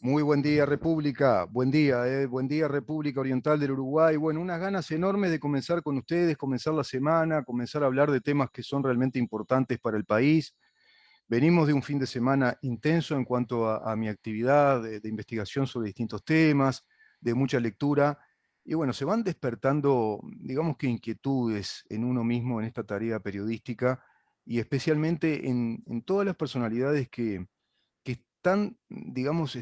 Muy buen día, República. Buen día, República Oriental del Uruguay. Bueno, unas ganas enormes de comenzar con ustedes, comenzar la semana, comenzar a hablar de temas que son realmente importantes para el país. Venimos de un fin de semana intenso en cuanto a mi actividad de investigación sobre distintos temas, de mucha lectura. Y bueno, se van despertando, digamos que inquietudes en uno mismo en esta tarea periodística y especialmente en todas las personalidades que están, digamos,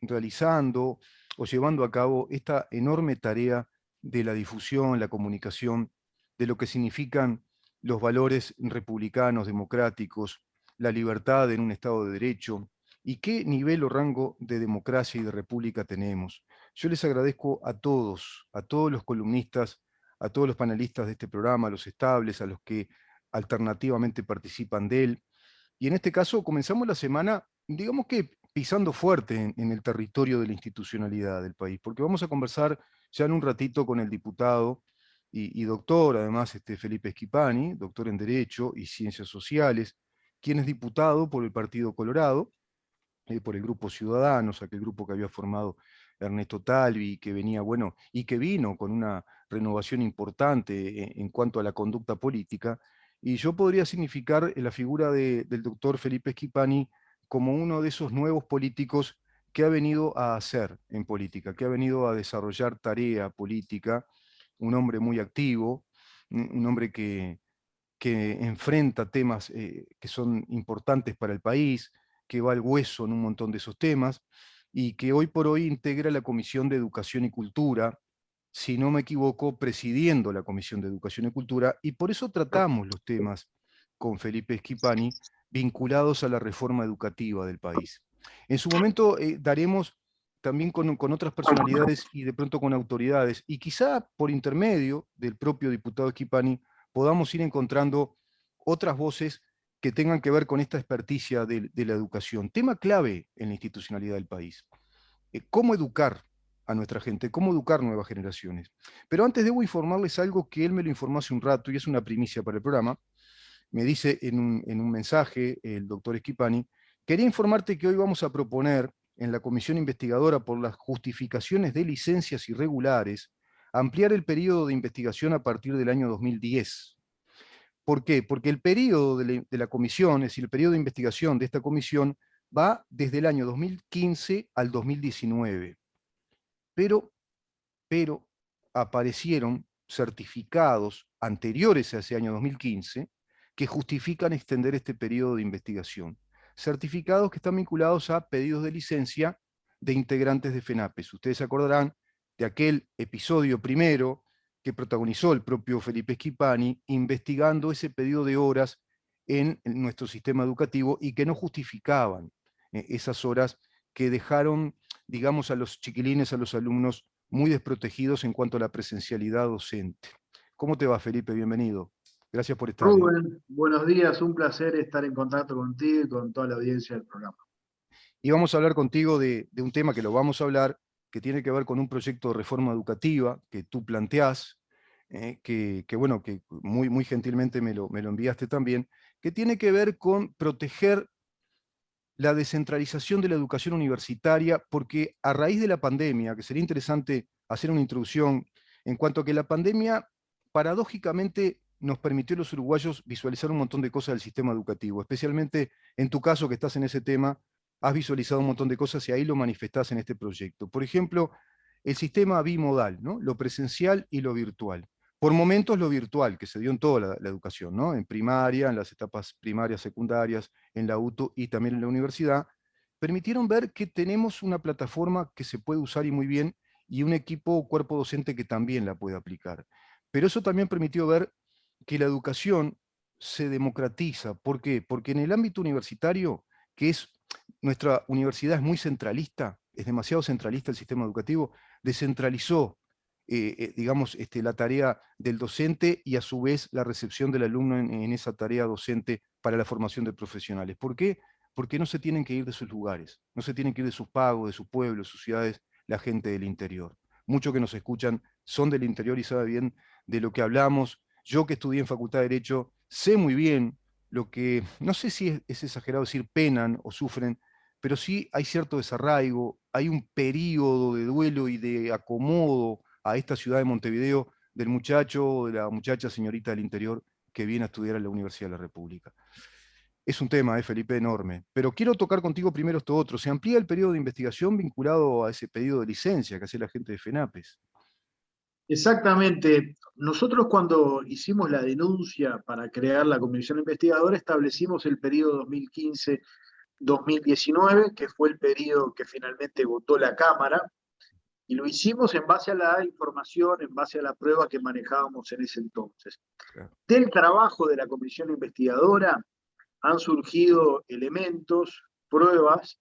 realizando o llevando a cabo esta enorme tarea de la difusión, la comunicación, de lo que significan los valores republicanos, democráticos, la libertad en un Estado de Derecho, y qué nivel o rango de democracia y de república tenemos. Yo les agradezco a todos los columnistas, a todos los panelistas de este programa, a los estables, a los que alternativamente participan de él, y en este caso comenzamos la semana, digamos que pisando fuerte en el territorio de la institucionalidad del país, porque vamos a conversar ya en un ratito con el diputado y doctor, además, Felipe Schipani, doctor en Derecho y Ciencias Sociales, quien es diputado por el Partido Colorado, por el Grupo Ciudadanos, aquel grupo que había formado Ernesto Talvi, que venía, bueno, y que vino con una renovación importante en cuanto a la conducta política. Y yo podría significar la figura del doctor Felipe Schipani como uno de esos nuevos políticos que ha venido a hacer en política, que ha venido a desarrollar tarea política, un hombre muy activo, un hombre que enfrenta temas que son importantes para el país, que va al hueso en un montón de esos temas, y que hoy por hoy integra la Comisión de Educación y Cultura, si no me equivoco, presidiendo la Comisión de Educación y Cultura, y por eso tratamos los temas con Felipe Schipani vinculados a la reforma educativa del país. En su momento daremos también con otras personalidades y de pronto con autoridades, y quizá por intermedio del propio diputado Schipani, podamos ir encontrando otras voces que tengan que ver con esta experticia de la educación. Tema clave en la institucionalidad del país. ¿Cómo educar a nuestra gente? ¿Cómo educar nuevas generaciones? Pero antes debo informarles algo que él me lo informó hace un rato y es una primicia para el programa. Me dice en un mensaje el doctor Schipani, quería informarte que hoy vamos a proponer en la comisión investigadora por las justificaciones de licencias irregulares ampliar el periodo de investigación a partir del año 2010. ¿Por qué? Porque el periodo de la comisión, es decir, el periodo de investigación de esta comisión, va desde el año 2015 al 2019. Pero, pero aparecieron certificados anteriores a ese año 2015 que justifican extender este periodo de investigación. Certificados que están vinculados a pedidos de licencia de integrantes de FENAPES. Ustedes se acordarán de aquel episodio primero que protagonizó el propio Felipe Schipani, investigando ese pedido de horas en nuestro sistema educativo y que no justificaban esas horas que dejaron, digamos, a los chiquilines, a los alumnos, muy desprotegidos en cuanto a la presencialidad docente. ¿Cómo te va, Felipe? Bienvenido. Gracias por estar. Rubén, buenos días, un placer estar en contacto contigo y con toda la audiencia del programa. Y vamos a hablar contigo de un tema que lo vamos a hablar, que tiene que ver con un proyecto de reforma educativa que tú planteás, bueno, que muy gentilmente me lo enviaste también, que tiene que ver con proteger la descentralización de la educación universitaria, porque a raíz de la pandemia, que sería interesante hacer una introducción en cuanto a que la pandemia paradójicamente nos permitió a los uruguayos visualizar un montón de cosas del sistema educativo, especialmente en tu caso que estás en ese tema, has visualizado un montón de cosas y ahí lo manifestás en este proyecto. Por ejemplo, el sistema bimodal, ¿no? Lo presencial y lo virtual. Por momentos lo virtual, que se dio en toda la educación, ¿no? En primaria, en las etapas primarias, secundarias, en la UTU y también en la universidad, permitieron ver que tenemos una plataforma que se puede usar y muy bien, y un equipo o cuerpo docente que también la puede aplicar. Pero eso también permitió ver que la educación se democratiza. ¿Por qué? Porque en el ámbito universitario, que es, nuestra universidad es muy centralista, es demasiado centralista el sistema educativo, descentralizó, digamos, la tarea del docente y a su vez la recepción del alumno en esa tarea docente para la formación de profesionales. ¿Por qué? Porque no se tienen que ir de sus lugares, no se tienen que ir de sus pagos, de sus pueblos, sus ciudades, la gente del interior. Muchos que nos escuchan son del interior y saben bien de lo que hablamos. Yo que estudié en Facultad de Derecho, sé muy bien lo que, no sé si es exagerado decir penan o sufren, pero sí hay cierto desarraigo, hay un periodo de duelo y de acomodo a esta ciudad de Montevideo del muchacho o de la muchacha señorita del interior que viene a estudiar a la Universidad de la República. Es un tema, Felipe, enorme. Pero quiero tocar contigo primero esto otro. Se amplía el periodo de investigación vinculado a ese pedido de licencia que hace la gente de FENAPES. Exactamente. Nosotros cuando hicimos la denuncia para crear la comisión investigadora establecimos el periodo 2015-2019, que fue el periodo que finalmente votó la Cámara, y lo hicimos en base a la información, en base a la prueba que manejábamos en ese entonces. Claro. Del trabajo de la comisión investigadora han surgido elementos, pruebas,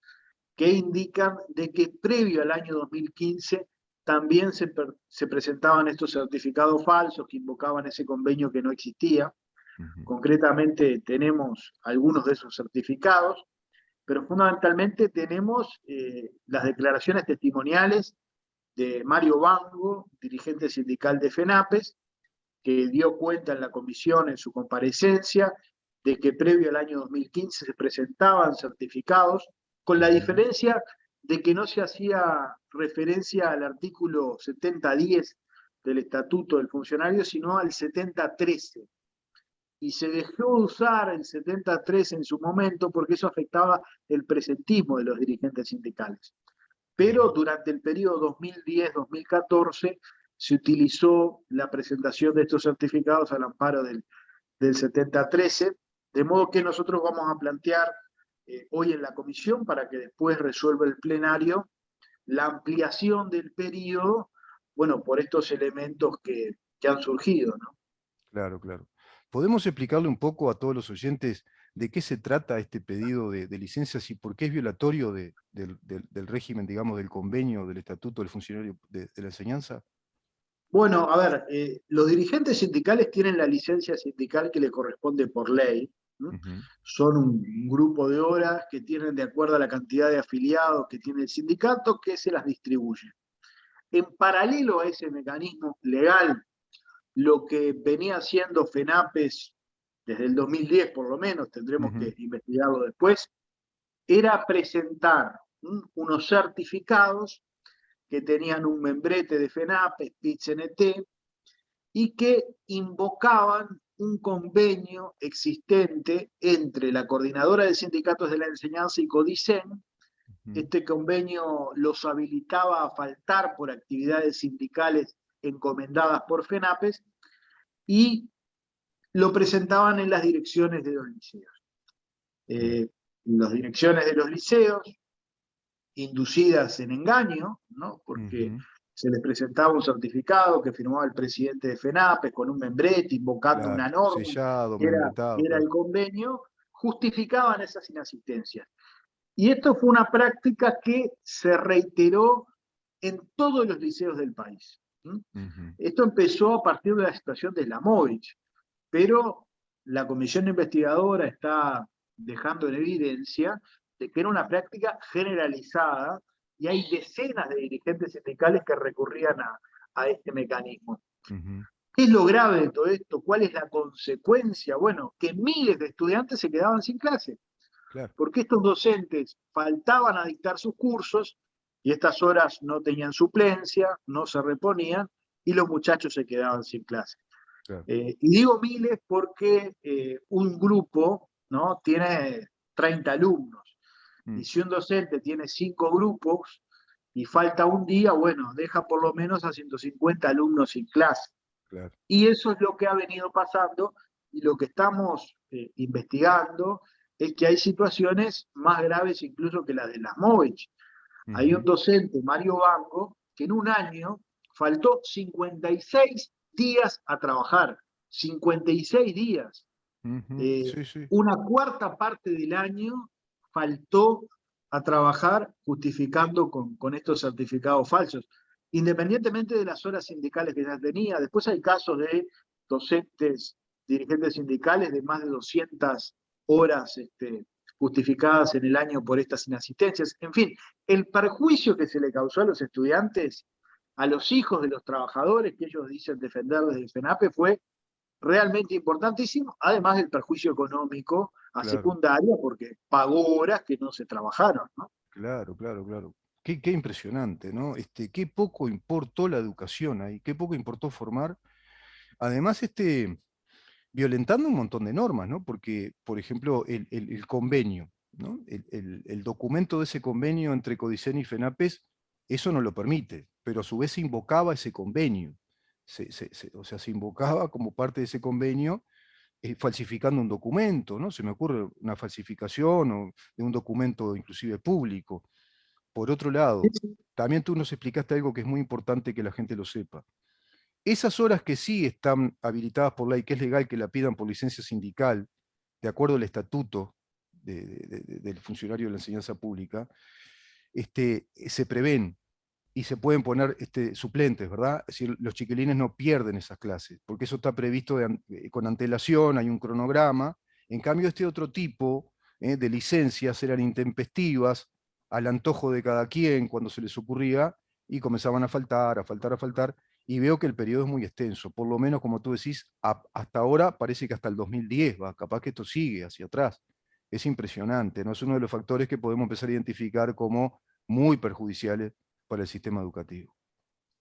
que indican de que previo al año 2015 también se presentaban estos certificados falsos que invocaban ese convenio que no existía. Ujú. Concretamente tenemos algunos de esos certificados, pero fundamentalmente tenemos las declaraciones testimoniales de Mario Bango, dirigente sindical de FENAPES, que dio cuenta en la comisión en su comparecencia de que previo al año 2015 se presentaban certificados, con la Ujú. diferencia de que no se hacía referencia al artículo 7010 del Estatuto del Funcionario, sino al 7013. Y se dejó de usar el 73 en su momento porque eso afectaba el presentismo de los dirigentes sindicales. Pero durante el periodo 2010-2014 se utilizó la presentación de estos certificados al amparo del 7013, de modo que nosotros vamos a plantear hoy en la comisión para que después resuelva el plenario la ampliación del periodo, bueno, por estos elementos que han surgido, ¿no? Claro, claro. ¿Podemos explicarle un poco a todos los oyentes de qué se trata este pedido de licencias y por qué es violatorio del régimen, digamos, del convenio, del estatuto del funcionario de la enseñanza? Bueno, a ver, los dirigentes sindicales tienen la licencia sindical que le corresponde por ley. ¿No? Ujú. Son un grupo de horas que tienen de acuerdo a la cantidad de afiliados que tiene el sindicato que se las distribuye. En paralelo a ese mecanismo legal, lo que venía haciendo FENAPES desde el 2010 por lo menos, tendremos Ujú. que investigarlo después, era presentar unos certificados que tenían un membrete de FENAPES, PIT-CNT, y que invocaban un convenio existente entre la Coordinadora de Sindicatos de la Enseñanza y CODICEN. Ujú. Este convenio los habilitaba a faltar por actividades sindicales encomendadas por FENAPES y lo presentaban en las direcciones de los liceos. Bien. Las direcciones de los liceos, inducidas en engaño, ¿no? Porque Ujú. se les presentaba un certificado que firmaba el presidente de FENAPES con un membrete invocando Claro, una norma, sellado, que membretado, era el claro. convenio, justificaban esas inasistencias. Y esto fue una práctica que se reiteró en todos los liceos del país. Ujú. Esto empezó a partir de la situación de Slamovich, pero la comisión investigadora está dejando en evidencia de que era una práctica generalizada y hay decenas de dirigentes sindicales que recurrían a este mecanismo. Ujú. ¿Qué es lo grave de todo esto? ¿Cuál es la consecuencia? Bueno, que miles de estudiantes se quedaban sin clase, Claro, porque estos docentes faltaban a dictar sus cursos y estas horas no tenían suplencia, no se reponían y los muchachos se quedaban sin clase. claro. Y digo miles porque un grupo, ¿no? Tiene 30 alumnos. Y Mm. si un docente tiene 5 grupos y falta un día, bueno, deja por lo menos a 150 alumnos sin clase. Claro. Y eso es lo que ha venido pasando y lo que estamos investigando es que hay situaciones más graves incluso que las de las Movich. Hay un Ujú. docente, Mario Banco, que en un año faltó 56 días a trabajar. 56 días. Ujú. Eh, Sí, sí. una cuarta parte del año faltó a trabajar justificando con estos certificados falsos, independientemente de las horas sindicales que ya tenía. Después hay casos de docentes, dirigentes sindicales de más de 200 horas justificadas en el año por estas inasistencias. En fin, el perjuicio que se le causó a los estudiantes, a los hijos de los trabajadores que ellos dicen defender desde el FENAPE fue realmente importantísimo, además del perjuicio económico a Claro, secundaria, porque pagó horas que no se trabajaron, ¿no? claro, claro, claro. Qué impresionante, ¿no? Qué poco importó la educación ahí, qué poco importó formar. Además, violentando un montón de normas, ¿no? Porque, por ejemplo, el convenio, ¿no? El documento de ese convenio entre Codicen y FENAPES, eso no lo permite, pero a su vez se invocaba ese convenio. O sea, se invocaba como parte de ese convenio falsificando un documento, ¿no? Se me ocurre una falsificación o de un documento inclusive público. Por otro lado, también tú nos explicaste algo que es muy importante que la gente lo sepa. Esas horas que sí están habilitadas por ley, que es legal que la pidan por licencia sindical, de acuerdo al estatuto del funcionario de la enseñanza pública, se prevén y se pueden poner suplentes, ¿verdad? Es decir, los chiquilines no pierden esas clases, porque eso está previsto con antelación, hay un cronograma. En cambio, este otro tipo de licencias eran intempestivas, al antojo de cada quien cuando se les ocurría, y comenzaban a faltar, a faltar, a faltar, y veo que el periodo es muy extenso, por lo menos como tú decís, hasta ahora parece que hasta el 2010 va, capaz que esto sigue hacia atrás. Es impresionante, ¿no? Es uno de los factores que podemos empezar a identificar como muy perjudiciales para el sistema educativo.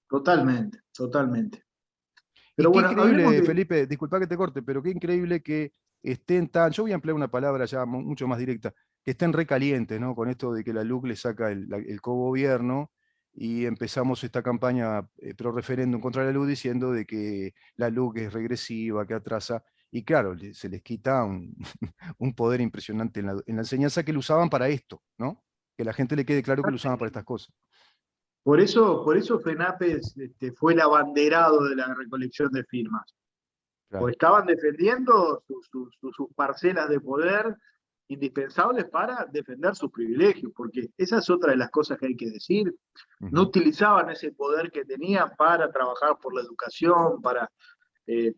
Totalmente, totalmente. Y Pero qué bueno, hablemos increíble, de... Felipe, disculpa que te corte, pero qué increíble que estén tan, yo voy a emplear una palabra ya mucho más directa, que estén recalientes, ¿no? Con esto de que la LUC le saca el cogobierno y empezamos esta campaña pro referéndum contra la LUC diciendo de que la LUC es regresiva, que atrasa, y claro, se les quita un poder impresionante en la enseñanza que lo usaban para esto, ¿no? Que la gente le quede claro que lo usaban para estas cosas. Por eso FENAPES fue el abanderado de la recolección de firmas, Claro. porque estaban defendiendo sus parcelas de poder indispensables para defender sus privilegios, porque esa es otra de las cosas que hay que decir. No Ujú, utilizaban ese poder que tenían para trabajar por la educación, para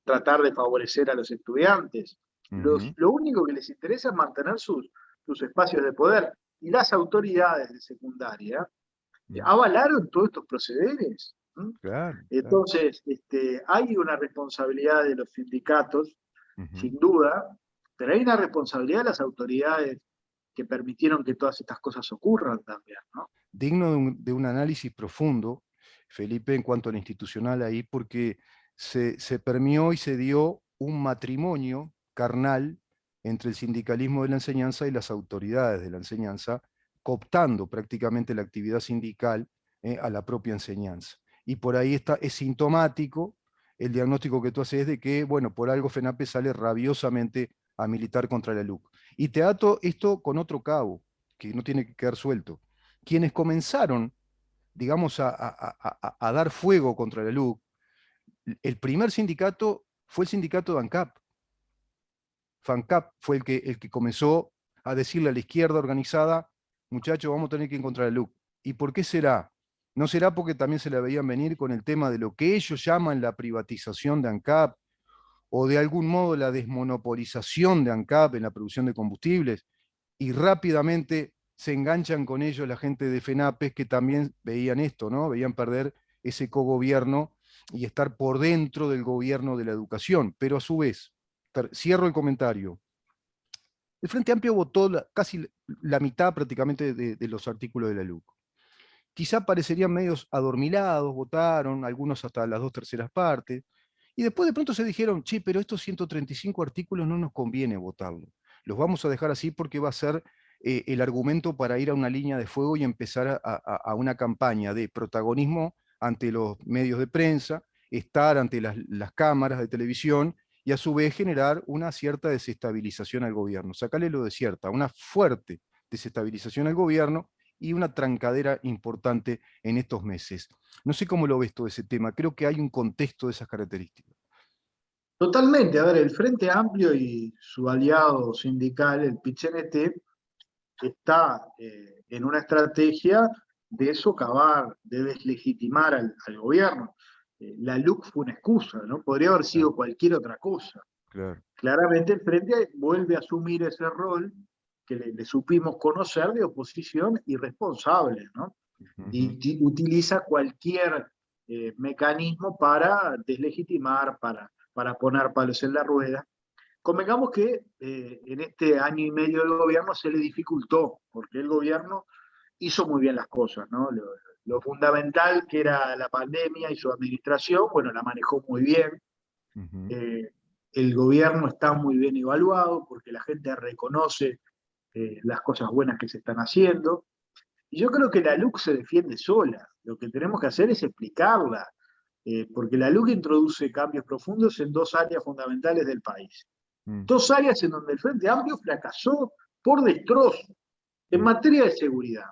tratar de favorecer a los estudiantes. ujú. Lo único que les interesa es mantener sus espacios de poder. Y las autoridades de secundaria Mm. avalaron todos estos procederes. ¿Mm? Claro, claro. Entonces, hay una responsabilidad de los sindicatos, Ujú. sin duda, pero hay una responsabilidad de las autoridades que permitieron que todas estas cosas ocurran también, ¿no? Digno de un análisis profundo, Felipe, en cuanto a lo institucional ahí, porque se permeó y se dio un matrimonio carnal entre el sindicalismo de la enseñanza y las autoridades de la enseñanza, cooptando prácticamente la actividad sindical a la propia enseñanza. Y por ahí es sintomático el diagnóstico que tú haces de que, bueno, por algo FENAPE sale rabiosamente a militar contra la LUC. Y te ato esto con otro cabo, que no tiene que quedar suelto. Quienes comenzaron, digamos, a dar fuego contra la LUC, el primer sindicato fue el sindicato de ANCAP. FANCAP fue el que comenzó a decirle a la izquierda organizada, muchachos, vamos a tener que encontrar la LUC. ¿Y por qué será? ¿No será porque también se la veían venir con el tema de lo que ellos llaman la privatización de ANCAP o de algún modo la desmonopolización de ANCAP en la producción de combustibles? Y rápidamente se enganchan con ellos la gente de FENAPES que también veían esto, ¿no? Veían perder ese cogobierno y estar por dentro del gobierno de la educación. Pero a su vez, cierro el comentario, el Frente Amplio votó casi la mitad prácticamente de los artículos de la LUC. Quizá parecerían medios adormilados, votaron, algunos hasta las 2/3 partes, y después de pronto se dijeron, che, pero estos 135 artículos no nos conviene votarlos. Los vamos a dejar así porque va a ser el argumento para ir a una línea de fuego y empezar a una campaña de protagonismo ante los medios de prensa, estar ante las cámaras de televisión y a su vez generar una cierta desestabilización al gobierno. Sacarle lo de cierta, una fuerte desestabilización al gobierno y una trancadera importante en estos meses. No sé cómo lo ves todo ese tema, creo que hay un contexto de esas características. Totalmente, a ver, el Frente Amplio y su aliado sindical, el PIT-CNT, está en una estrategia de socavar, de deslegitimar al gobierno. La LUC fue una excusa, ¿no? Podría haber Claro, sido cualquier otra cosa. claro. Claramente el Frente vuelve a asumir ese rol que le supimos conocer de oposición irresponsable, ¿no? Ujú. Y utiliza cualquier mecanismo para deslegitimar, para poner palos en la rueda. Convengamos que en este año y medio del gobierno se le dificultó, porque el gobierno hizo muy bien las cosas, ¿no? Lo fundamental que era la pandemia y su administración, bueno, la manejó muy bien. Ujú. El gobierno está muy bien evaluado porque la gente reconoce las cosas buenas que se están haciendo. Y yo creo que la LUC se defiende sola. Lo que tenemos que hacer es explicarla, porque la LUC introduce cambios profundos en dos áreas fundamentales del país. Mm, Dos áreas en donde el Frente Amplio fracasó por destrozo. En mm, materia de seguridad,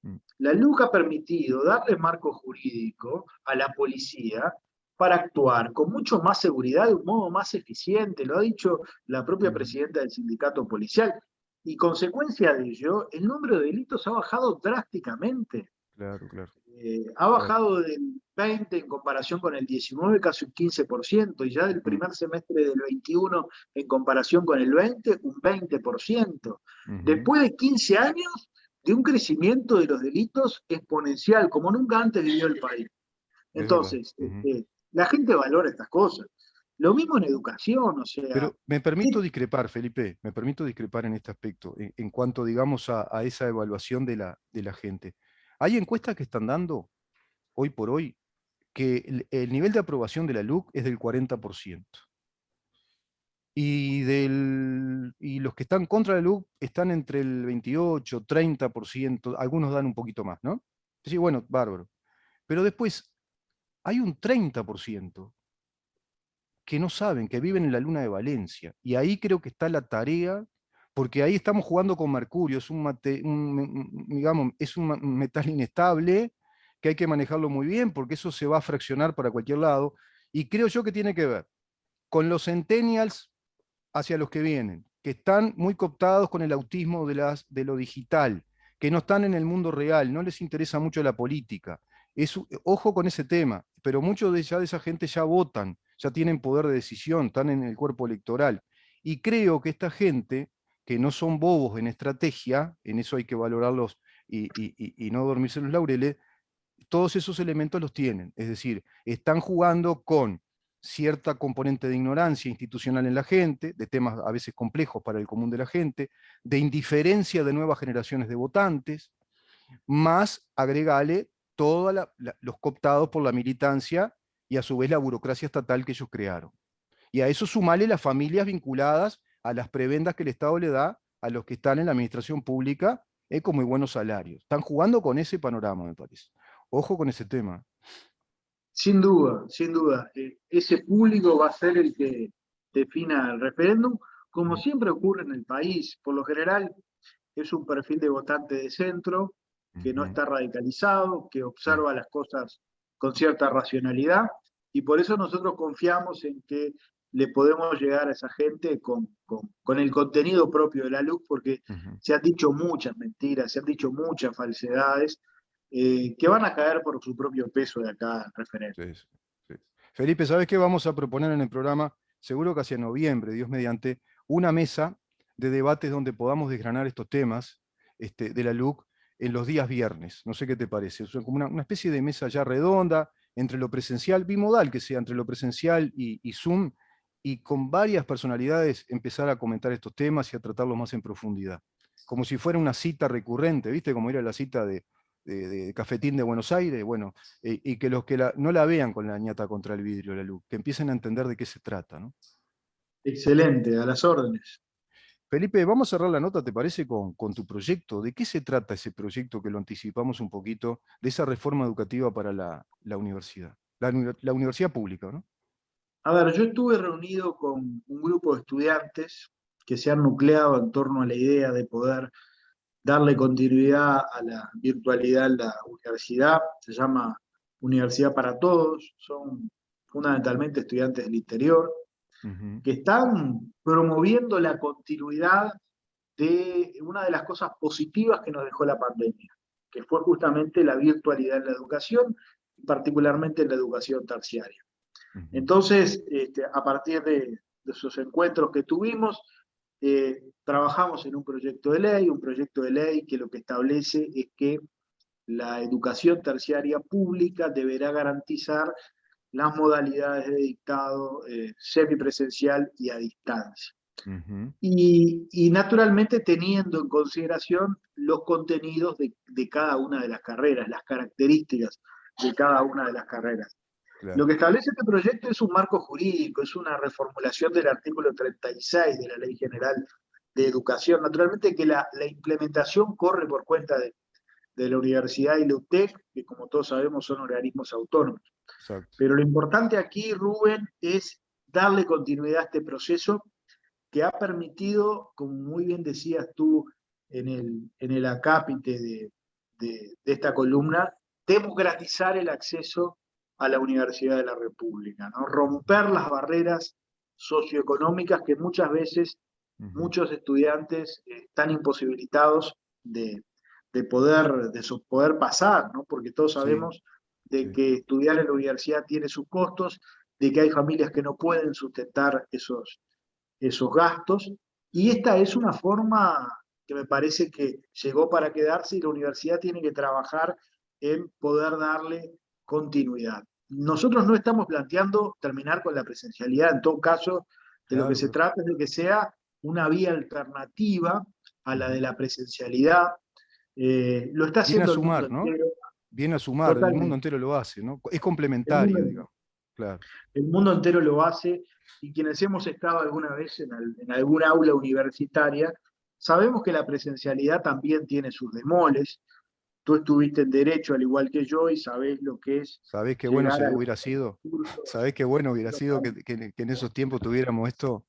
mm, la LUC ha permitido darle marco jurídico a la policía para actuar con mucho más seguridad, de un modo más eficiente, lo ha dicho la propia mm. presidenta del sindicato policial. Y consecuencia de ello, el número de delitos ha bajado drásticamente. Claro, claro, Ha claro. bajado del 20 en comparación con el 19, casi un 15%, y ya del Mm, primer semestre del 21 en comparación con el 20, un 20%. ujú. Después de 15 años de un crecimiento de los delitos exponencial, como nunca antes vivió el país. Es verdad. Entonces, Ujú. la gente valora estas cosas. Lo mismo en educación, o sea, Pero me permito discrepar, Felipe, me permito discrepar en este aspecto, en cuanto, digamos, a esa evaluación de la gente. Hay encuestas que están dando, hoy por hoy, que el nivel de aprobación de la LUC es del 40%. Y los que están contra la LUC están entre el 28, 30%, algunos dan un poquito más, ¿no? Sí, bueno, bárbaro. Pero después hay un 30% que no saben, que viven en la luna de Valencia. Y ahí creo que está la tarea, porque ahí estamos jugando con mercurio, es digamos, es un metal inestable que hay que manejarlo muy bien, porque eso se va a fraccionar para cualquier lado. Y creo yo que tiene que ver con los centennials hacia los que vienen, que están muy cooptados con el autismo de lo digital, que no están en el mundo real, no les interesa mucho la política. Ojo con ese tema, pero muchos ya de esa gente ya votan, ya tienen poder de decisión, están en el cuerpo electoral. Y creo que esta gente, que no son bobos en estrategia, en eso hay que valorarlos y no dormirse en los laureles, todos esos elementos los tienen. Es decir, están jugando con cierta componente de ignorancia institucional en la gente, de temas a veces complejos para el común de la gente, de indiferencia de nuevas generaciones de votantes, más agregale todos los cooptados por la militancia y a su vez la burocracia estatal que ellos crearon. Y a eso sumale las familias vinculadas a las prebendas que el Estado le da a los que están en la administración pública con muy buenos salarios. Están jugando con ese panorama, me parece. Ojo con ese tema. sin duda, sin duda, ese público va a ser el que defina el referéndum, como Mm, siempre ocurre en el país. Por lo general, es un perfil de votante de centro, que no ujú, está radicalizado, que sí, observa las cosas con cierta racionalidad, y por eso nosotros confiamos en que le podemos llegar a esa gente con el contenido propio de la LUC, porque ujú, se han dicho muchas mentiras, se han dicho muchas falsedades, que van a caer por su propio peso de acá al referéndum. sí, sí, sí. Felipe, ¿sabes qué vamos a proponer en el programa? Seguro que hacia noviembre, Dios mediante, una mesa de debates donde podamos desgranar estos temas de la LUC en los días viernes. No sé qué te parece. Es como una especie de mesa ya redonda entre lo presencial, bimodal que sea, entre lo presencial y Zoom, y con varias personalidades empezar a comentar estos temas y a tratarlos más en profundidad. Como si fuera una cita recurrente, ¿viste? Como ir a la cita de Cafetín de Buenos Aires, bueno, y que los que no la vean con la ñata contra el vidrio, la luz, que empiecen a entender de qué se trata, ¿no? Excelente, a las órdenes. Felipe, vamos a cerrar la nota, ¿te parece? Con tu proyecto. ¿De qué se trata ese proyecto que lo anticipamos un poquito, de esa reforma educativa para la universidad? La universidad pública, ¿no? A ver, yo estuve reunido con un grupo de estudiantes que se han nucleado en torno a la idea de poder darle continuidad a la virtualidad en la universidad. Se llama Universidad para Todos, son fundamentalmente estudiantes del interior, Ujú, que están promoviendo la continuidad de una de las cosas positivas que nos dejó la pandemia, que fue justamente la virtualidad en la educación, particularmente en la educación terciaria. ujú, Entonces, a partir de esos encuentros que tuvimos, trabajamos en un proyecto de ley que lo que establece es que la educación terciaria pública deberá garantizar las modalidades de dictado semipresencial y a distancia. Ujú. Y naturalmente teniendo en consideración los contenidos de cada una de las carreras, las características de cada una de las carreras. Lo Claro. que establece este proyecto es un marco jurídico, es una reformulación del artículo 36 de la Ley General de Educación. Naturalmente que la implementación corre por cuenta de la Universidad y la UTEC, que como todos sabemos son organismos autónomos. Exacto. Pero lo importante aquí, Rubén, es darle continuidad a este proceso que ha permitido, como muy bien decías tú en el acápite de esta columna, democratizar el acceso a la Universidad de la República, ¿no? Romper las barreras socioeconómicas que muchas veces Ujú. muchos estudiantes están imposibilitados poder pasar, ¿no? Porque todos Sí, sabemos de sí. que estudiar en la universidad tiene sus costos, de que hay familias que no pueden sustentar esos gastos, y Sí. esta es una forma que me parece que llegó para quedarse y la universidad tiene que trabajar en poder darle continuidad. Nosotros no estamos planteando terminar con la presencialidad, en todo caso, de lo que Claro, se claro. trata es de que sea una vía alternativa a la de Ujú. la presencialidad. Lo está Viene a haciendo el mundo sumar, ¿no? entero, Viene a sumar, el mundo totalmente. entero lo hace, ¿no? Es El mundo, complementario, digamos. Claro. el mundo entero lo hace y quienes hemos estado alguna vez en algún aula universitaria, sabemos que la presencialidad también tiene sus demoles. Tú estuviste en Derecho al igual que yo y sabés lo que es ¿Sabés qué bueno llegar se a los hubiera sido? cursos. ¿Sabés qué bueno hubiera sido que en esos tiempos tuviéramos esto?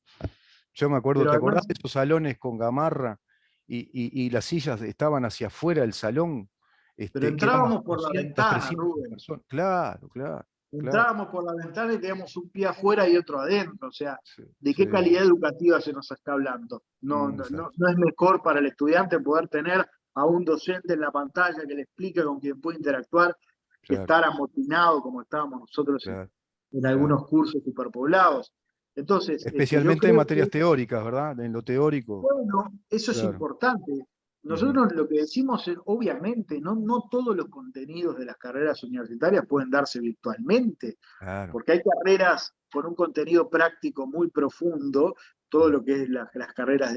Yo me acuerdo, Pero ¿te acordás además, de esos salones con gamarra y las sillas estaban hacia afuera del salón? pero Que éramos entrábamos por la 200, ventana, 300 Rubén. personas. Claro, claro, claro. Entrábamos por la ventana y teníamos un pie afuera y otro adentro. O sea, Sí, ¿de qué sí, sí. calidad educativa se nos está hablando? No, no, no, Exacto. no es mejor para el estudiante poder tener a un docente en la pantalla que le explique con quien puede interactuar que Claro, estar amotinado como estábamos nosotros claro, en claro. algunos cursos superpoblados. Entonces, yo Especialmente en creo que materias teóricas, ¿verdad? En lo teórico. bueno, eso es Claro. importante. Ujú. Nosotros lo que decimos es, obviamente, no todos los contenidos de las carreras universitarias pueden darse virtualmente, Claro. porque hay carreras con un contenido práctico muy profundo, todo lo que es las carreras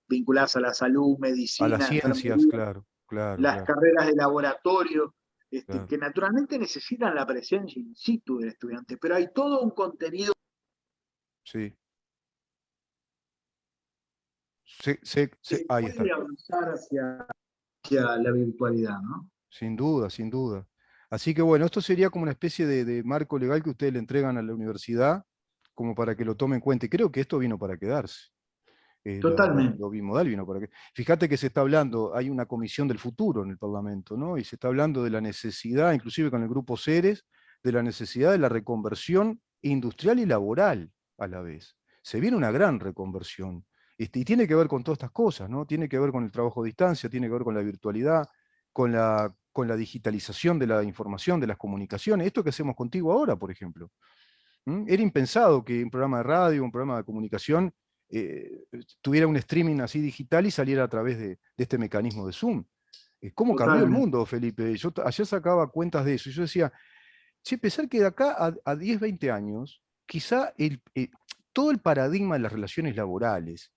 vinculadas a la salud, A las medicina, ciencias, enfermería, claro, claro, las claro, carreras de laboratorio, claro. que naturalmente necesitan la presencia in situ del estudiante, pero hay todo un contenido Sí. que Ahí está. puede avanzar hacia la virtualidad, ¿no? Sin duda, sin duda. Así que bueno, esto sería como una especie de marco legal que ustedes le entregan a la universidad, como para que lo tome en cuenta. Y creo que esto vino para quedarse. Totalmente. Lo bimodal vino para que. Fíjate que se está hablando, hay una comisión del futuro en el Parlamento, ¿no? Y se está hablando de la necesidad, inclusive con el grupo Ceres, de la necesidad de la reconversión industrial y laboral a la vez. Se viene una gran reconversión. Y tiene que ver con todas estas cosas, ¿no? Tiene que ver con el trabajo a distancia, tiene que ver con la virtualidad, con la digitalización de la información, de las comunicaciones. Esto que hacemos contigo ahora, por ejemplo. Era impensado que un programa de radio, un programa de comunicación, tuviera un streaming así digital y saliera a través de este mecanismo de Zoom. ¿Cómo cambió el Totalmente. mundo, Felipe? Yo ayer sacaba cuentas de eso y yo decía, che, pensar que de acá a 10, 20 años, quizá todo el paradigma de las relaciones laborales,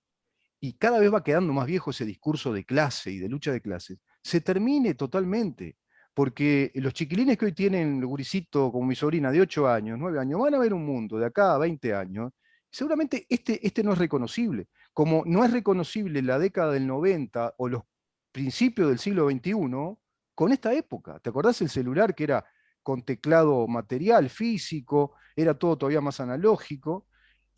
y cada vez va quedando más viejo ese discurso de clase y de lucha de clases, se termine totalmente. Porque los chiquilines que hoy tienen el guricito como mi sobrina de 8 años, 9 años, van a ver un mundo de acá a 20 años. Seguramente este no es reconocible. Como no es reconocible la década del 90 o los principios del siglo XXI con esta época. ¿Te acordás el celular que era con teclado material, físico, era todo todavía más analógico?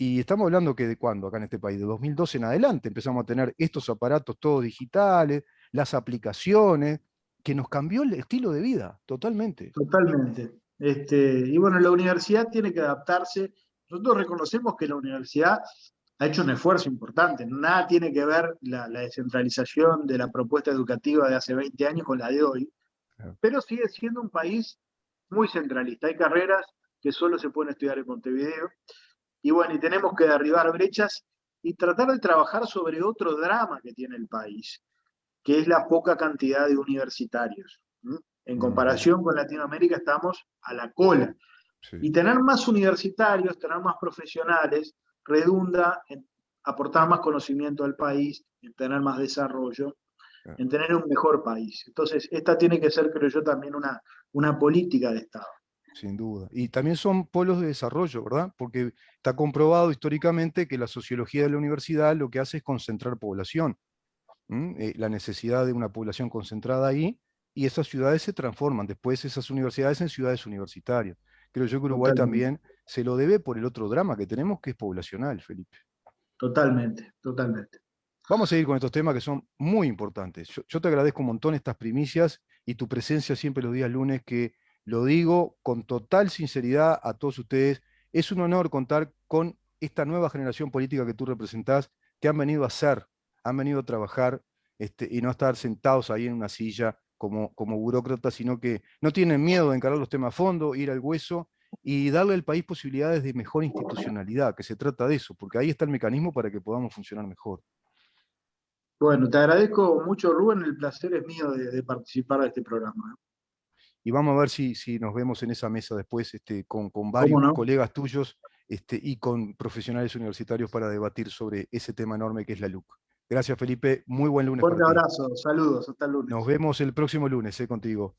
Y estamos hablando que de cuándo acá en este país, de 2012 en adelante empezamos a tener estos aparatos todos digitales, las aplicaciones, que nos cambió el estilo de vida totalmente. Totalmente. Y bueno, la universidad tiene que adaptarse. Nosotros reconocemos que la universidad ha hecho un esfuerzo importante. Nada tiene que ver la descentralización de la propuesta educativa de hace 20 años con la de hoy, Claro. pero sigue siendo un país muy centralista. Hay carreras que solo se pueden estudiar en Montevideo. Y bueno, y tenemos que derribar brechas y tratar de trabajar sobre otro drama que tiene el país, que es la poca cantidad de universitarios. ¿Mm? En Ujú. comparación con Latinoamérica estamos a la cola. Sí, Y tener más universitarios, tener más profesionales, redunda en aportar más conocimiento al país, en tener más desarrollo, claro, en tener un mejor país. Entonces, esta tiene que ser, creo yo, también una política de Estado. sin duda. Y también son polos de desarrollo, ¿verdad? Porque está comprobado históricamente que la sociología de la universidad lo que hace es concentrar población. La necesidad de una población concentrada ahí, y esas ciudades se transforman después, esas universidades, en ciudades universitarias. Creo yo que Uruguay Totalmente, también se lo debe por el otro drama que tenemos, que es poblacional, Felipe. totalmente, totalmente. Vamos a seguir con estos temas que son muy importantes. Yo te agradezco un montón estas primicias y tu presencia siempre los días lunes, que lo digo con total sinceridad a todos ustedes. Es un honor contar con esta nueva generación política que tú representás, que han venido a ser, han venido a trabajar, y no estar sentados ahí en una silla como burócratas, sino que no tienen miedo de encarar los temas a fondo, ir al hueso y darle al país posibilidades de mejor institucionalidad, que se trata de eso, porque ahí está el mecanismo para que podamos funcionar mejor. Bueno, te agradezco mucho, Rubén. El placer es mío de participar de este programa. Y vamos a ver si nos vemos en esa mesa después, con ¿Cómo varios no? colegas tuyos, y con profesionales universitarios para debatir sobre ese tema enorme que es la LUC. Gracias, Felipe. Muy buen lunes para Fuerte ti. abrazo, saludos, hasta el Nos lunes. vemos el próximo lunes, contigo.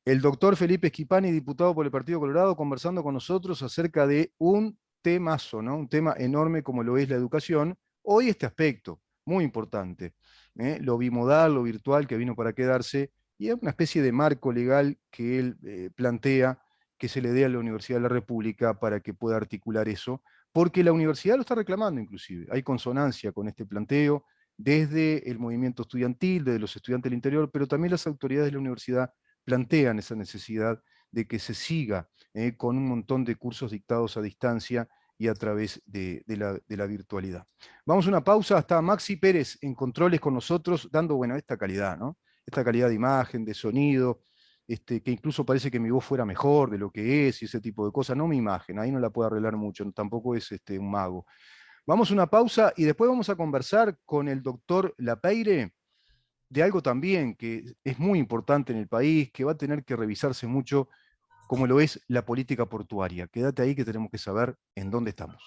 El doctor Felipe Schipani, diputado por el Partido Colorado, conversando con nosotros acerca de un temazo, ¿no? Un tema enorme como lo es la educación. Hoy este aspecto, muy importante, lo bimodal, lo virtual, que vino para quedarse, y es una especie de marco legal que él plantea que se le dé a la Universidad de la República para que pueda articular eso, porque la universidad lo está reclamando inclusive. Hay consonancia con este planteo desde el movimiento estudiantil, desde los estudiantes del interior, pero también las autoridades de la universidad plantean esa necesidad de que se siga con un montón de cursos dictados a distancia y a través de la virtualidad. Vamos a una pausa. Hasta Maxi Pérez en controles con nosotros, dando, bueno, esta calidad, ¿no? Esta calidad de imagen, de sonido, que incluso parece que mi voz fuera mejor de lo que es y ese tipo de cosas. No mi imagen, ahí no la puedo arreglar mucho, tampoco es un mago. Vamos a una pausa y después vamos a conversar con el doctor Lapeire de algo también que es muy importante en el país, que va a tener que revisarse mucho, como lo es la política portuaria. Quédate ahí que tenemos que saber en dónde estamos.